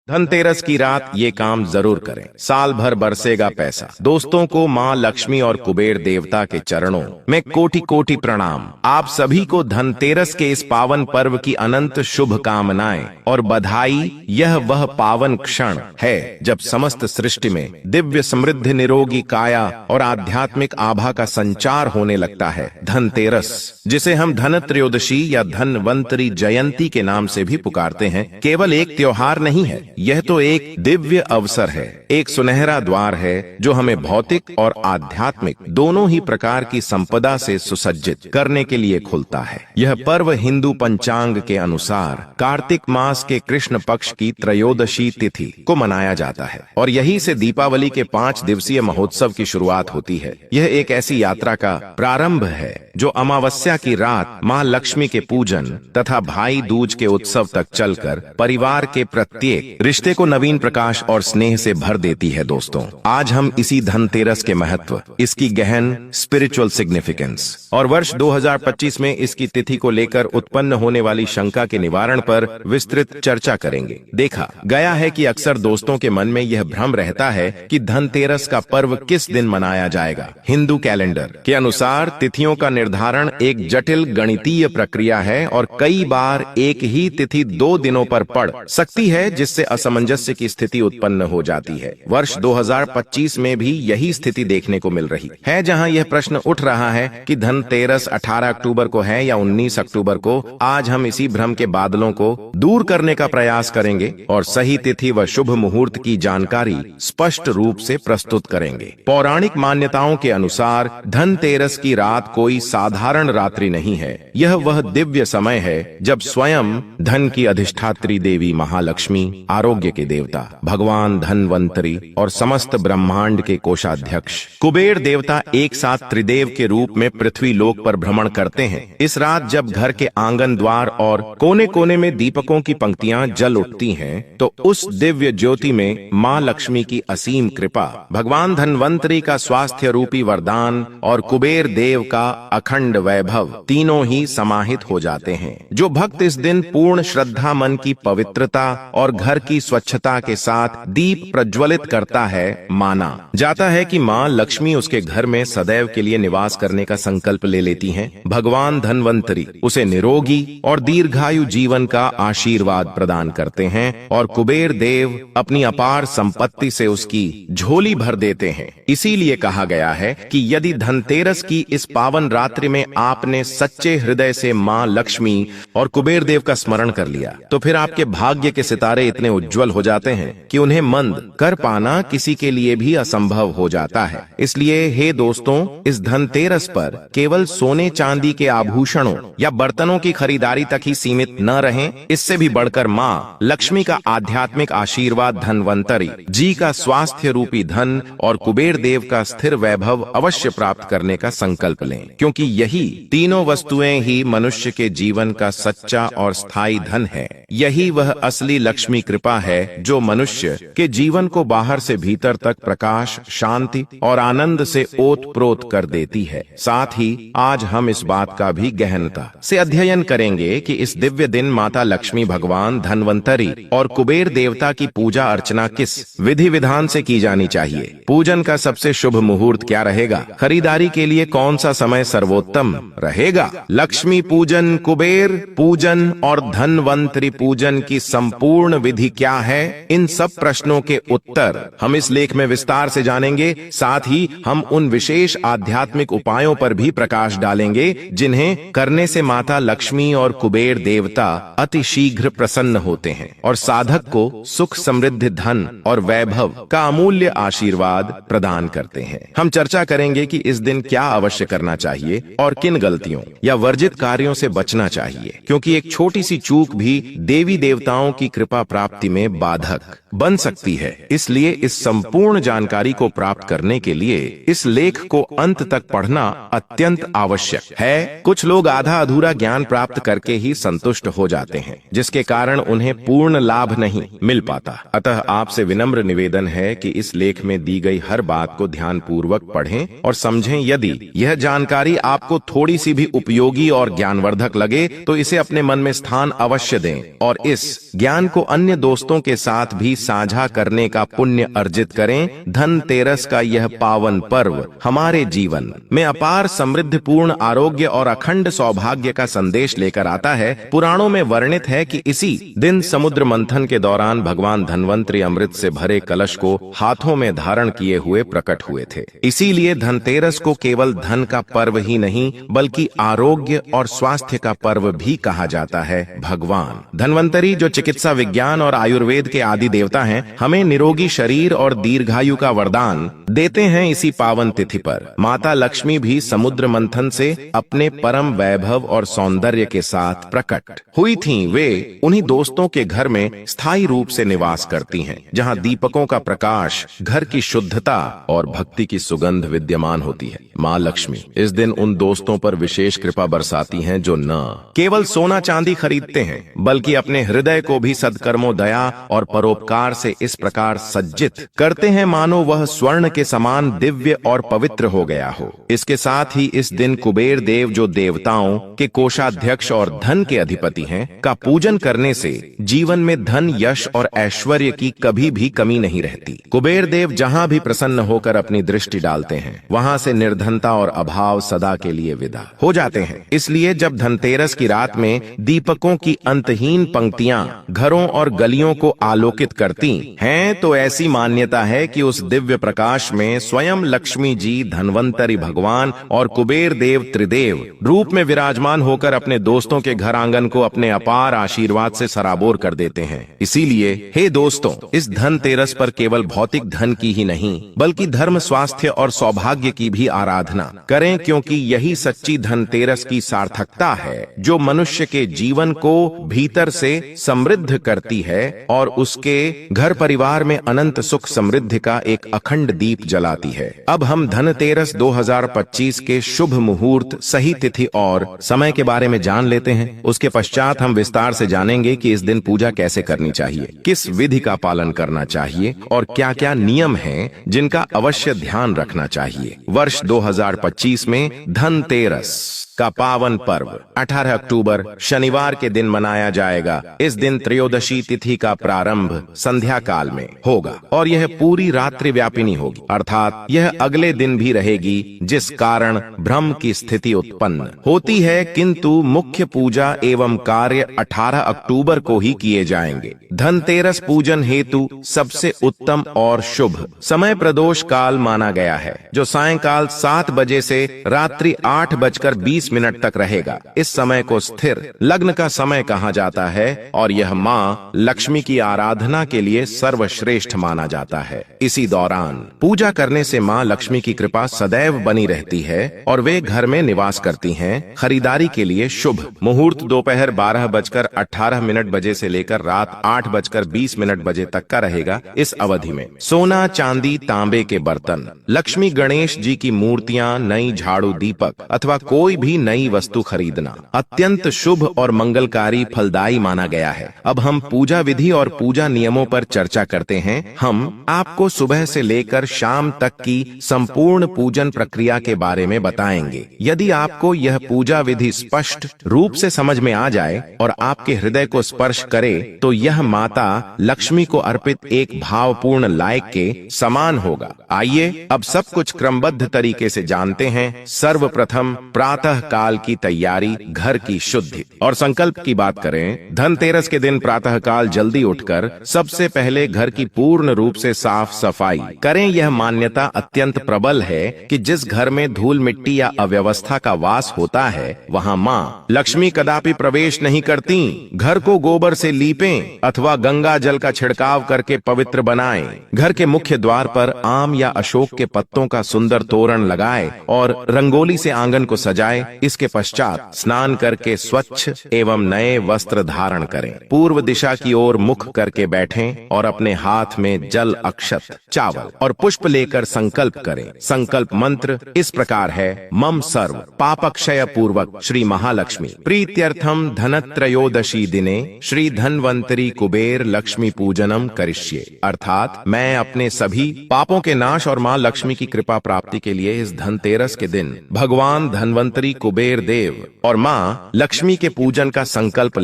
धनतेरस की रात ये काम जरूर करें, साल भर बरसेगा पैसा। दोस्तों को माँ लक्ष्मी और कुबेर देवता के चरणों में कोटि कोटि प्रणाम। आप सभी को धनतेरस के इस पावन पर्व की अनंत शुभकामनाएं और बधाई। यह वह पावन क्षण है जब समस्त सृष्टि में दिव्य समृद्धि, निरोगी काया और आध्यात्मिक आभा का संचार होने लगता है। धनतेरस, जिसे हम धन त्रयोदशी या धनवंतरी जयंती के नाम से भी पुकारते हैं, केवल एक त्योहार नहीं है, यह तो एक दिव्य अवसर है, एक सुनहरा द्वार है जो हमें भौतिक और आध्यात्मिक दोनों ही प्रकार की संपदा से सुसज्जित करने के लिए खुलता है। यह पर्व हिंदू पंचांग के अनुसार कार्तिक मास के कृष्ण पक्ष की त्रयोदशी तिथि को मनाया जाता है और यही से दीपावली के 5 दिवसीय महोत्सव की शुरुआत होती है। यह एक ऐसी यात्रा का प्रारंभ है जो अमावस्या की रात माँ लक्ष्मी के पूजन तथा भाई दूज के उत्सव तक चलकर परिवार के प्रत्येक रिश्ते को नवीन प्रकाश और स्नेह से भर देती है। दोस्तों, आज हम इसी धनतेरस के महत्व, इसकी गहन स्पिरिचुअल सिग्निफिकेंस और वर्ष 2025 में इसकी तिथि को लेकर उत्पन्न होने वाली शंका के निवारण पर विस्तृत चर्चा करेंगे। देखा गया है कि अक्सर दोस्तों के मन में यह भ्रम रहता है कि धनतेरस का पर्व किस दिन मनाया जाएगा। हिंदू कैलेंडर के अनुसार तिथियों का निर्धारण एक जटिल गणितीय प्रक्रिया है और कई बार एक ही तिथि 2 दिनों पर पड़ सकती है, जिससे असमंजस्य की स्थिति उत्पन्न हो जाती है। वर्ष 2025 में भी यही स्थिति देखने को मिल रही है, जहां यह प्रश्न उठ रहा है कि धनतेरस 18 अक्टूबर को है या 19 अक्टूबर को। आज हम इसी भ्रम के बादलों को दूर करने का प्रयास करेंगे और सही तिथि व शुभ मुहूर्त की जानकारी स्पष्ट रूप से प्रस्तुत करेंगे। पौराणिक मान्यताओं के अनुसार धनतेरस की रात कोई साधारण रात्रि नहीं है। यह वह दिव्य समय है जब स्वयं धन की अधिष्ठात्री देवी महालक्ष्मी, आरोग्य के देवता भगवान धनवंतरी और समस्त ब्रह्मांड के कोषाध्यक्ष कुबेर देवता एक साथ त्रिदेव के रूप में पृथ्वी लोक पर भ्रमण करते हैं। इस रात जब घर के आंगन, द्वार और कोने कोने में दीपकों की पंक्तियां जल उठती हैं, तो उस दिव्य ज्योति में माँ लक्ष्मी की असीम कृपा, भगवान धनवंतरी का स्वास्थ्य रूपी वरदान और कुबेर देव का अखंड वैभव तीनों ही समाहित हो जाते हैं। जो भक्त इस दिन पूर्ण श्रद्धा, मन की पवित्रता और घर की स्वच्छता के साथ दीप प्रज्वलित करता है, माना जाता है कि माँ लक्ष्मी उसके घर में सदैव के लिए निवास करने का संकल्प ले लेती हैं। भगवान धनवंतरी उसे निरोगी और दीर्घायु जीवन का आशीर्वाद प्रदान करते हैं और कुबेर देव अपनी अपार संपत्ति से उसकी झोली भर देते हैं। इसीलिए कहा गया है कि यदि धनतेरस की इस पावन रात्रि में आपने सच्चे हृदय से माँ लक्ष्मी और कुबेर देव का स्मरण कर लिया, तो फिर आपके भाग्य के सितारे इतने उज्जवल हो जाते हैं कि उन्हें मंद कर पाना किसी के लिए भी असंभव हो जाता है। इसलिए हे दोस्तों, इस धनतेरस पर केवल सोने चांदी के आभूषणों या बर्तनों की खरीदारी तक ही सीमित न रहें। इससे भी बढ़कर माँ लक्ष्मी का आध्यात्मिक आशीर्वाद, धनवंतरी जी का स्वास्थ्य रूपी धन और कुबेर देव का स्थिर वैभव अवश्य प्राप्त करने का संकल्प लें, क्योंकि यही तीनों वस्तुएं ही मनुष्य के जीवन का सच्चा और स्थायी धन है। यही वह असली लक्ष्मी कृपा है जो मनुष्य के जीवन को बाहर से भीतर तक प्रकाश, शांति और आनंद से ओत-प्रोत कर देती है। साथ ही आज हम इस बात का भी गहनता से अध्ययन करेंगे कि इस दिव्य दिन माता लक्ष्मी, भगवान धनवंतरी और कुबेर देवता की पूजा अर्चना किस विधि विधान से की जानी चाहिए। पूजन का सबसे शुभ मुहूर्त क्या रहेगा? खरीदारी के लिए कौन सा समय सर्वोत्तम रहेगा? लक्ष्मी पूजन, कुबेर पूजन और धनवंतरी पूजन की संपूर्ण विधि क्या है? इन सब प्रश्नों के उत्तर हम इस लेख में विस्तार से जानेंगे। साथ ही हम उन विशेष आध्यात्मिक उपायों पर भी प्रकाश डालेंगे जिन्हें करने से माता लक्ष्मी और कुबेर देवता अति शीघ्र प्रसन्न होते हैं और साधक को सुख, समृद्धि, धन और वैभव का अमूल्य आशीर्वाद प्रदान करते हैं। हम चर्चा करेंगे कि इस दिन क्या अवश्य करना चाहिए और किन गलतियों या वर्जित कार्यों से बचना चाहिए, क्योंकि एक छोटी सी चूक भी देवी देवताओं की कृपा प्राप्ति में बाधक बन सकती है। इसलिए इस संपूर्ण जानकारी को प्राप्त करने के लिए इस लेख को अंत तक पढ़ना अत्यंत आवश्यक है। कुछ लोग आधा अधूरा ज्ञान प्राप्त करके ही संतुष्ट हो जाते हैं, जिसके कारण उन्हें पूर्ण लाभ नहीं मिल पाता। अतः आपसे विनम्र निवेदन है कि इस लेख में दी गई हर बात को ध्यान पूर्वक पढ़ें और समझें। यदि यह जानकारी आपको थोड़ी सी भी उपयोगी और ज्ञानवर्धक लगे तो इसे अपने मन में स्थान अवश्य दें और इस ज्ञान को अन्य दोस्तों दोस्तों के साथ भी साझा करने का पुण्य अर्जित करें। धनतेरस का यह पावन पर्व हमारे जीवन में अपार समृद्धिपूर्ण आरोग्य और अखंड सौभाग्य का संदेश लेकर आता है। पुराणों में वर्णित है कि इसी दिन समुद्र मंथन के दौरान भगवान धन्वंतरी अमृत से भरे कलश को हाथों में धारण किए हुए प्रकट हुए थे। इसीलिए धनतेरस को केवल धन का पर्व ही नहीं बल्कि आरोग्य और स्वास्थ्य का पर्व भी कहा जाता है। भगवान धन्वंतरी, जो चिकित्सा विज्ञान और आयुर्वेद के आदि देवता हैं, हमें निरोगी शरीर और दीर्घायु का वरदान देते हैं। इसी पावन तिथि पर माता लक्ष्मी भी समुद्र मंथन से अपने परम वैभव और सौंदर्य के साथ प्रकट हुई थीं। वे उन्हीं दोस्तों के घर में स्थायी रूप से निवास करती हैं, जहां दीपकों का प्रकाश, घर की शुद्धता और भक्ति की सुगंध विद्यमान होती है। माँ लक्ष्मी इस दिन उन दोस्तों पर विशेष कृपा बरसाती हैं जो न केवल सोना चांदी खरीदते हैं बल्कि अपने हृदय को भी सद्कर्मों, दया और परोपकार से इस प्रकार सज्जित करते हैं मानो वह स्वर्ण के समान दिव्य और पवित्र हो गया हो। इसके साथ ही इस दिन कुबेर देव, जो देवताओं के कोषाध्यक्ष और धन के अधिपति हैं, का पूजन करने से जीवन में धन, यश और ऐश्वर्य की कभी भी कमी नहीं रहती। कुबेर देव जहां भी प्रसन्न होकर अपनी दृष्टि डालते हैं, वहां से निर्धनता और अभाव सदा के लिए विदा हो जाते हैं। इसलिए जब धनतेरस की रात में दीपकों की अंतहीन पंक्तियां घरों और गलियों को आलोकित करती हैं, तो ऐसी मान्यता है कि उस दिव्य प्रकाश में स्वयं लक्ष्मी जी, धन्वंतरी भगवान और कुबेर देव त्रिदेव रूप में विराजमान होकर अपने दोस्तों के घर आंगन को अपने अपार आशीर्वाद से सराबोर कर देते हैं। इसीलिए हे दोस्तों, इस धनतेरस पर केवल भौतिक धन की ही नहीं बल्कि धर्म, स्वास्थ्य और सौभाग्य की भी आराधना करें, क्योंकि यही सच्ची धनतेरस की सार्थकता है जो मनुष्य के जीवन को भीतर से समृद्ध करती है और उसके घर परिवार में अनंत सुख समृद्धि का एक अखंड दीप जलाती है। अब हम धनतेरस 2025 के शुभ मुहूर्त, सही तिथि और समय के बारे में जान लेते हैं। उसके पश्चात हम विस्तार से जानेंगे कि इस दिन पूजा कैसे करनी चाहिए, किस विधि का पालन करना चाहिए और क्या क्या नियम हैं जिनका अवश्य ध्यान रखना चाहिए। वर्ष 2025 में धनतेरस का पावन पर्व 18 अक्टूबर शनिवार के दिन मनाया जाएगा। इस दिन त्रयोदशी तिथि का प्रारंभ संध्या काल में होगा और यह पूरी रात्रि व्यापिनी होगी, अर्थात यह अगले दिन भी रहेगी, जिस कारण भ्रम की स्थिति उत्पन्न होती है। किंतु मुख्य पूजा एवं कार्य 18 अक्टूबर को ही किए जाएंगे। धनतेरस पूजन हेतु सबसे उत्तम और शुभ समय प्रदोष काल माना गया है, जो सायंकाल 7 बजे से रात्रि 8:20 मिनट तक रहेगा। इस समय को स्थिर लग्न का समय कहा जाता है और यह माँ लक्ष्मी की आराधना के लिए सर्वश्रेष्ठ माना जाता है। इसी दौरान पूजा करने से माँ लक्ष्मी की कृपा सदैव बनी रहती है और वे घर में निवास करती हैं। खरीदारी के लिए शुभ मुहूर्त दोपहर 12:18 बजे से लेकर रात 8:20 बजे तक का रहेगा। इस अवधि में सोना, चांदी, तांबे के बर्तन, लक्ष्मी गणेश जी की मूर्तियां, नई झाड़ू, दीपक अथवा कोई भी नई वस्तु खरीदना अत्यंत शुभ और मंगलकारी, फलदायी माना गया है। अब हम पूजा विधि और पूजा नियमों पर चर्चा करते हैं। हम आपको सुबह से लेकर शाम तक की संपूर्ण पूजन प्रक्रिया के बारे में बताएंगे। यदि आपको यह पूजा विधि स्पष्ट रूप से समझ में आ जाए और आपके हृदय को स्पर्श करे, तो यह माता लक्ष्मी को अर्पित एक भावपूर्ण लायक के समान होगा। आइए अब सब कुछ क्रमबद्ध तरीके से जानते हैं। सर्वप्रथम प्रातः काल की तैयारी, घर की शुद्धि और संकल्प की बात करें। धनतेरस के दिन प्रातः काल जल्दी उठकर सबसे पहले घर की पूर्ण रूप से साफ सफाई करें। यह मान्यता अत्यंत प्रबल है कि जिस घर में धूल मिट्टी या अव्यवस्था का वास होता है, वहां माँ लक्ष्मी कदापि प्रवेश नहीं करती। घर को गोबर से लीपें अथवा गंगा जल का छिड़काव करके पवित्र बनाएं। घर के मुख्य द्वार पर आम या अशोक के पत्तों का सुंदर तोरण लगाएं और रंगोली से आंगन को सजाएं। इसके पश्चात स्नान करके स्वच्छ एवं नए वस्त्र धारण करें। पूर्व दिशा की ओर मुख करके बैठें और अपने हाथ में जल, अक्षत, चावल और पुष्प लेकर संकल्प करें। संकल्प मंत्र इस प्रकार है: मम सर्व पापक्षय पूर्वक श्री महालक्ष्मी प्रीत्यर्थम धनत्रयोदशी दिने श्री धन्वंतरी कुबेर लक्ष्मी पूजनम करिष्ये। अर्थात मैं अपने सभी पापों के नाश और मां लक्ष्मी की कृपा प्राप्ति के लिए इस धनतेरस के दिन भगवान धन्वंतरी कुबेर देव और माँ लक्ष्मी के पूजन का संकल्प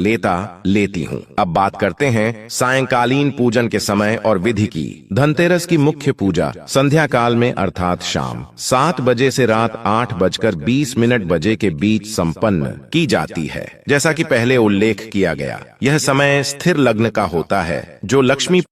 लेती हूँ। अब बात करते हैं सायंकालीन पूजन के समय और विधि की। धनतेरस की मुख्य पूजा संध्या काल में अर्थात शाम 7 बजे से रात 8:20 बजे के बीच संपन्न की जाती है। जैसा कि पहले उल्लेख किया गया, यह समय स्थिर लग्न का होता है जो लक्ष्मी